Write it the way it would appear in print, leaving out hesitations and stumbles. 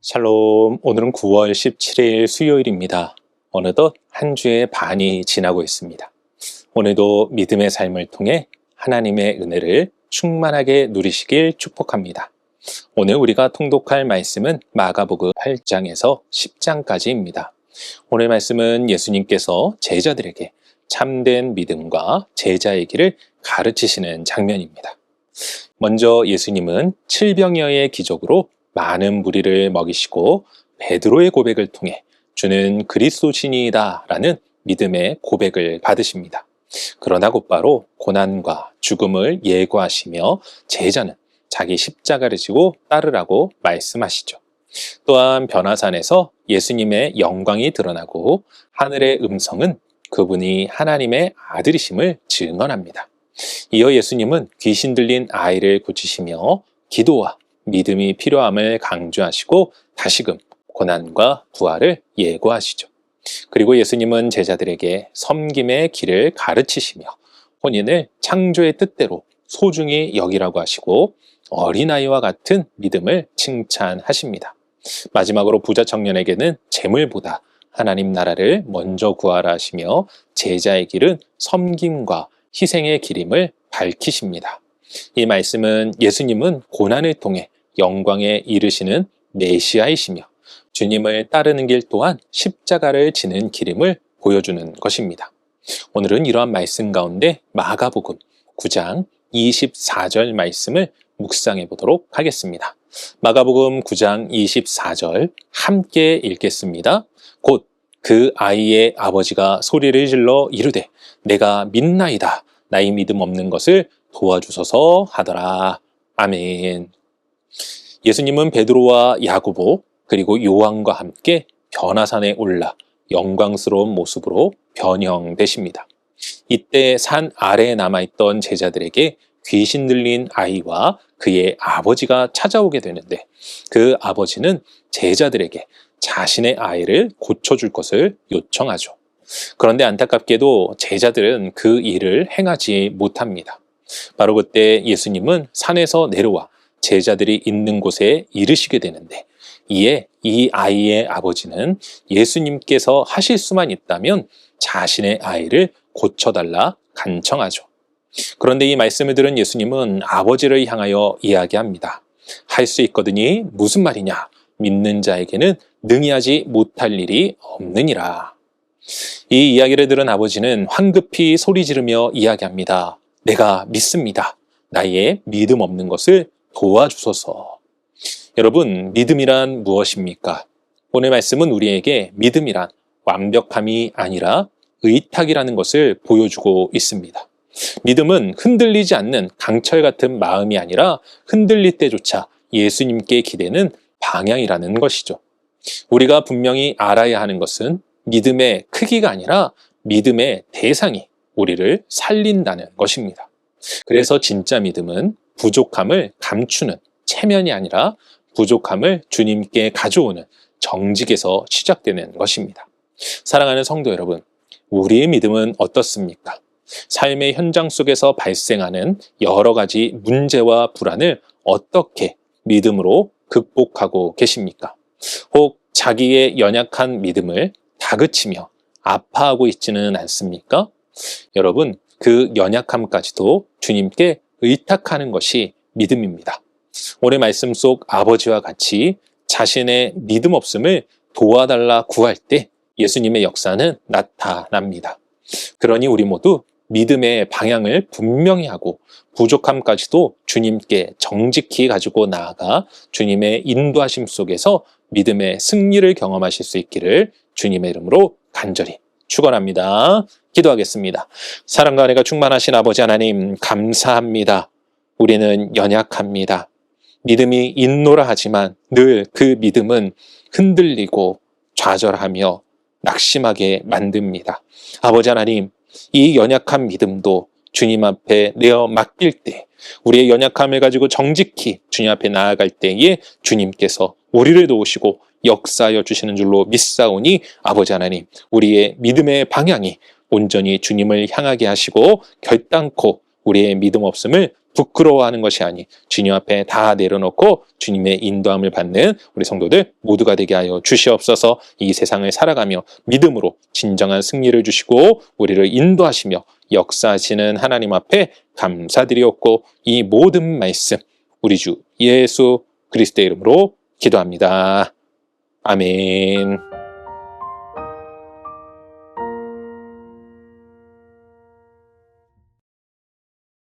샬롬, 오늘은 9월 17일 수요일입니다. 어느덧 한 주의 반이 지나고 있습니다. 오늘도 믿음의 삶을 통해 하나님의 은혜를 충만하게 누리시길 축복합니다. 오늘 우리가 통독할 말씀은 마가복음 8장에서 10장까지입니다. 오늘 말씀은 예수님께서 제자들에게 참된 믿음과 제자의 길을 가르치시는 장면입니다. 먼저 예수님은 칠병여의 기적으로 많은 무리를 먹이시고 베드로의 고백을 통해 주는 그리스도신이다 라는 믿음의 고백을 받으십니다. 그러나 곧바로 고난과 죽음을 예고하시며 제자는 자기 십자가를 지고 따르라고 말씀하시죠. 또한 변화산에서 예수님의 영광이 드러나고 하늘의 음성은 그분이 하나님의 아들이심을 증언합니다. 이어 예수님은 귀신 들린 아이를 고치시며 기도와 믿음이 필요함을 강조하시고 다시금 고난과 부활을 예고하시죠. 그리고 예수님은 제자들에게 섬김의 길을 가르치시며 혼인을 창조의 뜻대로 소중히 여기라고 하시고 어린아이와 같은 믿음을 칭찬하십니다. 마지막으로 부자 청년에게는 재물보다 하나님 나라를 먼저 구하라 하시며 제자의 길은 섬김과 희생의 길임을 밝히십니다. 이 말씀은 예수님은 고난을 통해 영광에 이르시는 메시아이시며 주님을 따르는 길 또한 십자가를 지는 길임을 보여주는 것입니다. 오늘은 이러한 말씀 가운데 마가복음 9장 24절 말씀을 묵상해 보도록 하겠습니다. 마가복음 9장 24절 함께 읽겠습니다. 곧 그 아이의 아버지가 소리를 질러 이르되 내가 믿나이다. 나의 믿음 없는 것을 도와주소서 하더라. 아멘. 예수님은 베드로와 야고보 그리고 요한과 함께 변화산에 올라 영광스러운 모습으로 변형되십니다. 이때 산 아래에 남아있던 제자들에게 귀신 들린 아이와 그의 아버지가 찾아오게 되는데 그 아버지는 제자들에게 자신의 아이를 고쳐줄 것을 요청하죠. 그런데 안타깝게도 제자들은 그 일을 행하지 못합니다. 바로 그때 예수님은 산에서 내려와 제자들이 있는 곳에 이르시게 되는데 이에 이 아이의 아버지는 예수님께서 하실 수만 있다면 자신의 아이를 고쳐달라 간청하죠. 그런데 이 말씀을 들은 예수님은 아버지를 향하여 이야기합니다. 할 수 있거든이 무슨 말이냐? 믿는 자에게는 능히 하지 못할 일이 없느니라. 이 이야기를 들은 아버지는 황급히 소리 지르며 이야기합니다. 내가 믿습니다. 나의 믿음 없는 것을 도와주소서. 여러분, 믿음이란 무엇입니까? 오늘 말씀은 우리에게 믿음이란 완벽함이 아니라 의탁이라는 것을 보여주고 있습니다. 믿음은 흔들리지 않는 강철 같은 마음이 아니라 흔들릴 때조차 예수님께 기대는 방향이라는 것이죠. 우리가 분명히 알아야 하는 것은 믿음의 크기가 아니라 믿음의 대상이 우리를 살린다는 것입니다. 그래서 진짜 믿음은 부족함을 감추는 체면이 아니라 부족함을 주님께 가져오는 정직에서 시작되는 것입니다. 사랑하는 성도 여러분, 우리의 믿음은 어떻습니까? 삶의 현장 속에서 발생하는 여러 가지 문제와 불안을 어떻게 믿음으로 극복하고 계십니까? 혹 자기의 연약한 믿음을 다그치며 아파하고 있지는 않습니까? 여러분, 그 연약함까지도 주님께 의탁하는 것이 믿음입니다. 오늘 말씀 속 아버지와 같이 자신의 믿음 없음을 도와달라 구할 때 예수님의 역사는 나타납니다. 그러니 우리 모두 믿음의 방향을 분명히 하고 부족함까지도 주님께 정직히 가지고 나아가 주님의 인도하심 속에서 믿음의 승리를 경험하실 수 있기를 주님의 이름으로 간절히 축원합니다. 기도하겠습니다. 사랑과 은혜가 충만하신 아버지 하나님, 감사합니다. 우리는 연약합니다. 믿음이 있노라 하지만 늘 그 믿음은 흔들리고 좌절하며 낙심하게 만듭니다. 아버지 하나님, 이 연약한 믿음도 주님 앞에 내어 맡길 때, 우리의 연약함을 가지고 정직히 주님 앞에 나아갈 때에 주님께서 우리를 도우시고 역사하여 주시는 줄로 믿사오니 아버지 하나님, 우리의 믿음의 방향이 온전히 주님을 향하게 하시고 결단코 우리의 믿음 없음을 부끄러워하는 것이 아닌 주님 앞에 다 내려놓고 주님의 인도함을 받는 우리 성도들 모두가 되게 하여 주시옵소서. 이 세상을 살아가며 믿음으로 진정한 승리를 주시고 우리를 인도하시며 역사하시는 하나님 앞에 감사드리옵고 이 모든 말씀 우리 주 예수 그리스도의 이름으로 기도합니다. 아멘.